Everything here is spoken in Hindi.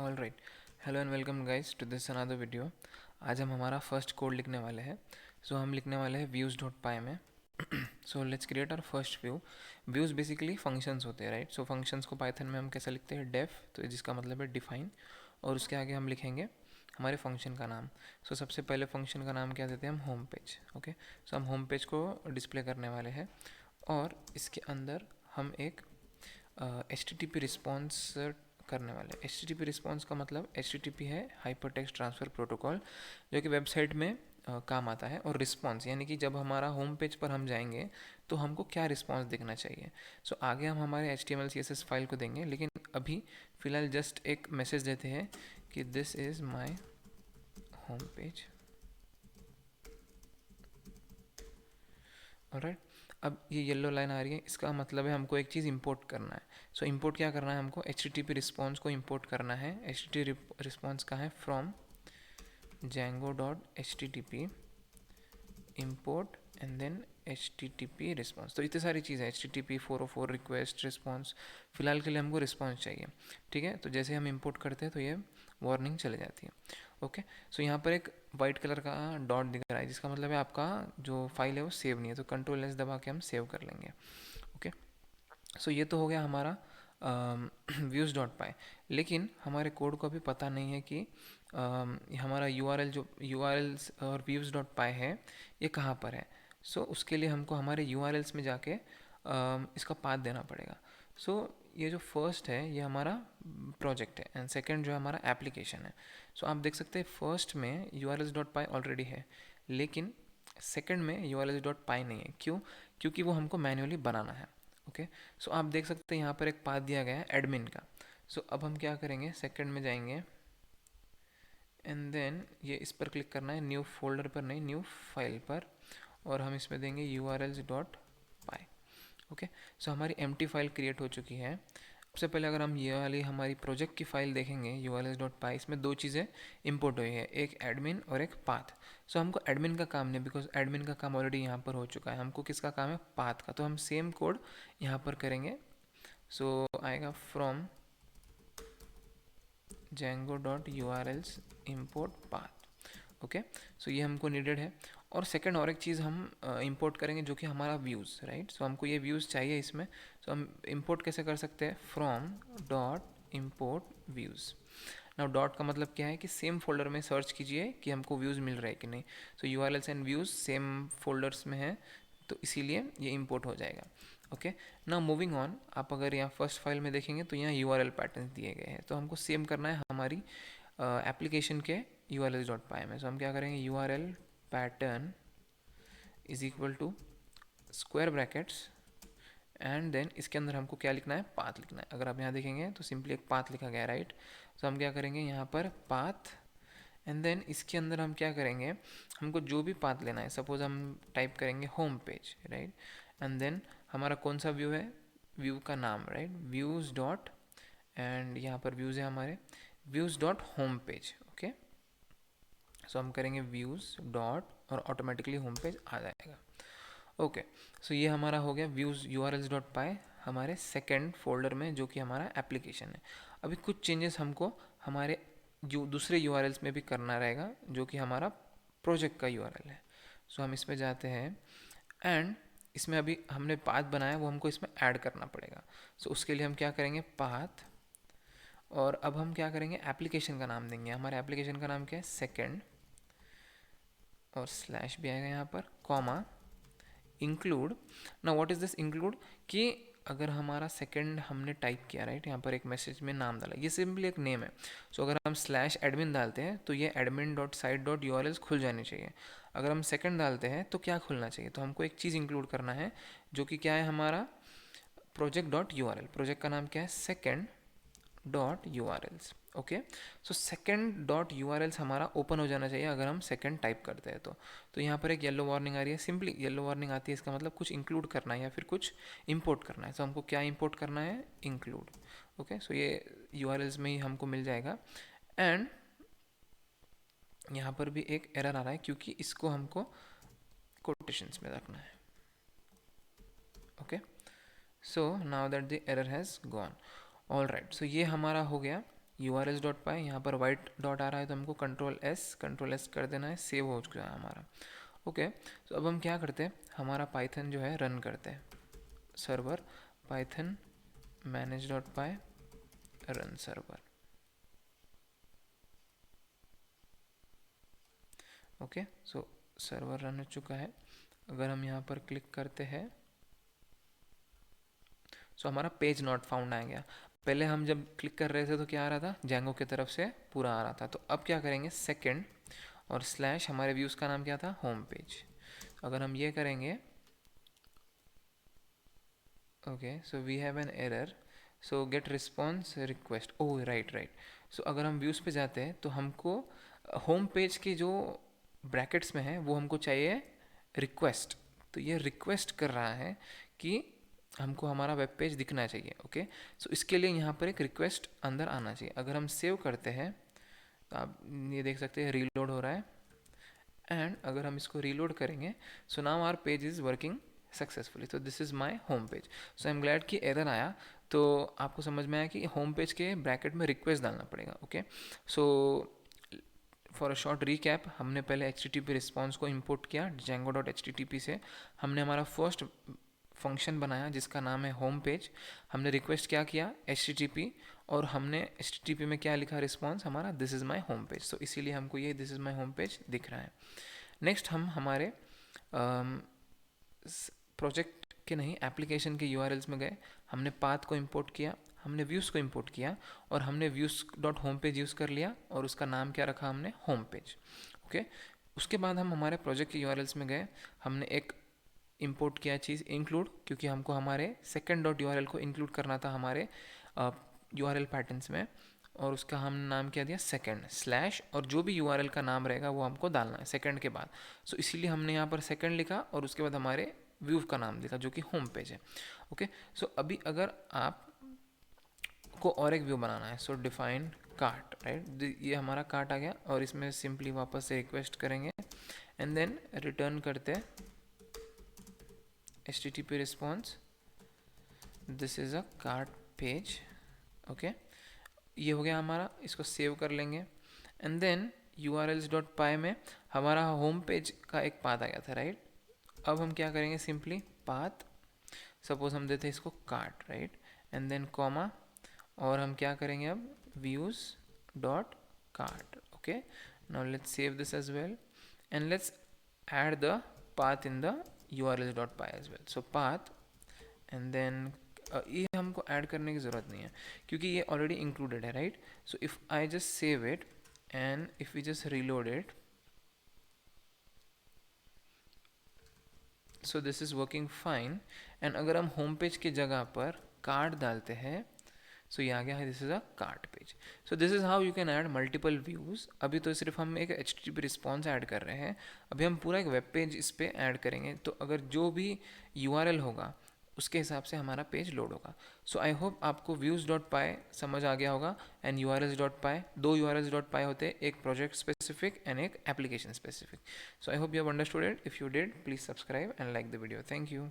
All right, hello and welcome guys to this another video. आज हम हमारा फर्स्ट कोड लिखने वाले हैं। हम लिखने वाले हैं व्यूज़ डॉट पाई में। So let's create our first view. Views basically functions होते हैं, राइट। सो फंक्शंस को पाइथन में हम कैसे लिखते हैं, डेफ, तो जिसका मतलब है डिफाइन, और उसके आगे हम लिखेंगे हमारे फंक्शन का नाम। सबसे पहले फंक्शन का नाम क्या देते हैं हम, होम पेज। ओके, हम होम पेज को डिस्प्ले करने वाले हैं और इसके अंदर हम एक H T T P response करने वाले। H T T P response का मतलब एच टी टी पी है हाइपर टेक्स्ट ट्रांसफ़र प्रोटोकॉल, जो कि वेबसाइट में काम आता है। और रिस्पॉन्स यानी कि जब हमारा होम पेज पर हम जाएंगे तो हमको क्या रिस्पॉन्स दिखना चाहिए। आगे हम हमारे H T M L C S S file को देंगे, लेकिन अभी फ़िलहाल जस्ट एक मैसेज देते हैं कि this is my home page. Alright, अब ये येलो लाइन आ रही है, इसका मतलब है हमको एक चीज़ इंपोर्ट करना है। इंपोर्ट क्या करना है हमको, H T T P response को इंपोर्ट करना है। एच टी टी रिस्पॉन्स का है from Django dot H T T P import and then H T T P response. तो इतनी सारी चीज़ें, H T T P 404 request response, फिलहाल के लिए हमको रिस्पॉन्स चाहिए। ठीक है, तो जैसे हम इंपोर्ट करते हैं तो ये वार्निंग चले जाती है। ओके, यहाँ पर एक वाइट कलर का डॉट दिख रहा है, जिसका मतलब है आपका जो फाइल है वो सेव नहीं है। तो कंट्रोल एस दबा के हम सेव कर लेंगे। ओके, ये तो हो गया हमारा व्यूज़ डॉट पाई। लेकिन हमारे कोड को अभी पता नहीं है कि हमारा यूआरएल, जो यूआरएल्स और व्यूज़ डॉट पाई है, ये कहाँ पर है। उसके लिए हमको हमारे यूआरएल्स में जाके इसका पाथ देना पड़ेगा। ये जो फर्स्ट है ये हमारा प्रोजेक्ट है एंड सेकंड जो है हमारा एप्लीकेशन है। आप देख सकते हैं फर्स्ट में यूआरएल्स डॉट पाई ऑलरेडी है, लेकिन सेकंड में यूआरएल्स डॉट पाई नहीं है। क्यों? क्योंकि वो हमको मैन्युअली बनाना है। ओके, आप देख सकते हैं यहाँ पर एक पाथ दिया गया है एडमिन का। अब हम क्या करेंगे, सेकंड में जाएंगे एंड देन ये इस पर क्लिक करना है, न्यू फोल्डर पर नहीं, न्यू फाइल पर, और हम इसमें देंगे urls डॉट पाई। ओके, हमारी एम्प्टी फाइल क्रिएट हो चुकी है। सबसे पहले अगर हम ये वाली हमारी प्रोजेक्ट की फाइल देखेंगे urls डॉट पाई, इसमें दो चीज़ें इंपोर्ट हुई है, एक एडमिन और एक पाथ। हमको एडमिन का काम नहीं, बिकॉज एडमिन का काम ऑलरेडी यहाँ पर हो चुका है। हमको किसका काम है, पाथ का। तो हम सेम कोड यहाँ पर करेंगे। आएगा from Django dot urls import path। Okay, ये हमको नीडेड है। और सेकंड और एक चीज़ हम इंपोर्ट करेंगे, जो कि हमारा व्यूज़, राइट। हमको ये व्यूज़ चाहिए इसमें। हम इंपोर्ट कैसे कर सकते हैं, from dot import views. Now dot का मतलब क्या है कि सेम फोल्डर में सर्च कीजिए कि हमको व्यूज़ मिल रहे हैं कि नहीं। URLs and views same folders में है, तो इसीलिए ये इंपोर्ट हो जाएगा। ओके, ना मूविंग ऑन, आप अगर यहाँ फर्स्ट फाइल में देखेंगे तो यहाँ यूआरएल पैटर्न दिए गए हैं। तो हमको सेम करना है हमारी एप्लीकेशन के urls डॉट पाई में। हम क्या करेंगे, url pattern is equal to square brackets and then इसके अंदर हमको क्या लिखना है, पाथ लिखना है। अगर आप यहाँ देखेंगे तो सिंपली एक पाथ लिखा गया है, राइट। हम क्या करेंगे यहाँ पर पाथ एंड देन इसके अंदर हम क्या करेंगे, हमको जो भी पाथ लेना है, सपोज हम टाइप करेंगे home page, right. And then हमारा कौन सा व्यू है, व्यू का नाम, राइट, व्यूज़ डॉट, एंड यहाँ पर व्यूज़ है हमारे, views dot home page. Okay, हम करेंगे व्यूज़ डॉट और ऑटोमेटिकली होम पेज आ जाएगा। ओके, ये हमारा हो गया व्यूज़ urls डॉट पाई हमारे सेकेंड फोल्डर में, जो कि हमारा एप्लीकेशन है। अभी कुछ चेंजेस हमको हमारे जो दूसरे urls में भी करना रहेगा, जो कि हमारा प्रोजेक्ट का url है। हम इसमें जाते हैं एंड इसमें अभी हमने पाथ बनाया वो हमको इसमें ऐड करना पड़ेगा। उसके लिए हम क्या करेंगे, पाथ, और अब हम क्या करेंगे, एप्लीकेशन का नाम देंगे। हमारे एप्लीकेशन का नाम क्या है, सेकेंड, और स्लैश भी आएगा यहाँ पर, कॉमा, इंक्लूड। ना व्हाट इज़ दिस इंक्लूड, कि अगर हमारा सेकंड हमने टाइप किया, राइट, यहाँ पर एक मैसेज में नाम डाला, ये सिंपली एक नेम है। अगर हम स्लैश एडमिन डालते हैं तो ये admin dot site dot URLs खुल जाने चाहिए। अगर हम सेकंड डालते हैं तो क्या खुलना चाहिए, तो हमको एक चीज़ इंक्लूड करना है, जो कि क्या है, हमारा प्रोजेक्ट डॉट यूआरएल। प्रोजेक्ट का नाम क्या है, second dot URLs. Okay, second dot URLs हमारा ओपन हो जाना चाहिए अगर हम सेकेंड टाइप करते हैं तो यहाँ पर एक येलो वार्निंग आ रही है। सिंपली येलो वार्निंग आती है, इसका मतलब कुछ इंक्लूड करना है या फिर कुछ इंपोर्ट करना है। हमको क्या इंपोर्ट करना है, इंक्लूड। ओके, ये यूआरएल्स में ही हमको मिल जाएगा। एंड यहाँ पर भी एक एरर आ रहा है, क्योंकि इसको हमको कोटेशंस में रखना है। Okay, now that the error has gone. All right, ये हमारा हो गया urls.py, यहाँ पर वाइट डॉट आ रहा है तो हमको कंट्रोल एस कर देना है, सेव हो चुका है हमारा। ओके, तो अब हम क्या करते हैं, हमारा पाइथन जो है रन करते हैं, server Python manage.py run server. Okay, so server run हो चुका है। अगर हम यहाँ पर क्लिक करते हैं सो हमारा पेज नॉट फाउंड आ गया। पहले हम जब क्लिक कर रहे थे तो क्या आ रहा था, जैंगो की तरफ से पूरा आ रहा था। तो अब क्या करेंगे, सेकंड और स्लैश, हमारे व्यूज़ का नाम क्या था, होम पेज। अगर हम ये करेंगे, okay, so we have an error, so get response request, oh right. So अगर हम व्यूज़ पे जाते हैं तो हमको होम पेज के जो ब्रैकेट्स में है वो हमको चाहिए रिक्वेस्ट। तो ये रिक्वेस्ट कर रहा है कि हमको हमारा वेब पेज दिखना चाहिए। ओके, सो इसके लिए यहाँ पर एक रिक्वेस्ट अंदर आना चाहिए। अगर हम सेव करते हैं तो आप ये देख सकते हैं रीलोड हो रहा है। एंड अगर हम इसको रीलोड करेंगे, so now our page is working successfully. तो this is my home page. So I am glad कि एरर आया तो आपको समझ में आया कि होम पेज के ब्रैकेट में रिक्वेस्ट डालना पड़ेगा। Okay, so for a short recap, हमने पहले HTTP रिस्पॉन्स को इंपोर्ट किया django.http से। हमने हमारा फर्स्ट फंक्शन बनाया जिसका नाम है होम पेज। हमने रिक्वेस्ट क्या किया, HTTP, और हमने HTTP में क्या लिखा रिस्पॉन्स हमारा, this is my home page. So इसीलिए हमको ये this is my home page दिख रहा है। नेक्स्ट हम हमारे प्रोजेक्ट के नहीं, एप्लीकेशन के URLs में गए। हमने पाथ को इंपोर्ट किया, हमने व्यूज़ को इंपोर्ट किया, और हमने views dot home page use कर लिया और उसका नाम क्या रखा हमने, होम पेज। ओके, उसके बाद हम हमारे प्रोजेक्ट के URLs में गए। हमने एक इंपोर्ट किया चीज़ इंक्लूड, क्योंकि हमको हमारे सेकंड डॉट URL को इंक्लूड करना था हमारे URL पैटर्न्स में, और उसका हम नाम क्या दिया, सेकंड स्लैश, और जो भी URL का नाम रहेगा वो हमको डालना है सेकंड के बाद। सो इसीलिए हमने यहाँ पर सेकंड लिखा और उसके बाद हमारे व्यू का नाम लिखा जो कि होम पेज है। ओके, सो अभी अगर आप को और एक व्यू बनाना है, सो डिफाइन कार्ट, राइट, ये हमारा कार्ट आ गया, और इसमें सिंपली वापस से रिक्वेस्ट करेंगे एंड देन रिटर्न करते हैं HTTP response, this is a cart page. Okay, ये हो गया हमारा, इसको सेव कर लेंगे एंड देन urls.py में हमारा होम पेज का एक पाथ आ गया था, राइट। अब हम क्या करेंगे, सिंपली पाथ, सपोज हम देते हैं इसको cart, right, and then comma, और हम क्या करेंगे अब, views dot cart. Okay, now let's save this as well and let's add the path in the urls.py as well. So path and then ये हमको ऐड करने की ज़रूरत नहीं है क्योंकि ये ऑलरेडी इंक्लूडेड है, right. So if I just save it and if we just reload it, so this is working fine. And अगर हम होम पेज की जगह पर कार्ड डालते हैं, सो ये आ गया है, this is a cart page. So this is how you can add multiple views. अभी तो सिर्फ हम एक HTTP रिस्पॉन्स ऐड कर रहे हैं, अभी हम पूरा एक वेब पेज इस पर ऐड करेंगे। तो अगर जो भी URL होगा उसके हिसाब से हमारा पेज लोड होगा। सो आई होप आपको views.py समझ आ गया होगा एंड urls.py, दो urls.py होते हैं, एक प्रोजेक्ट स्पेसिफिक एंड एक application specific. So I hope you have understood it. If you did, please subscribe and like the video. Thank you.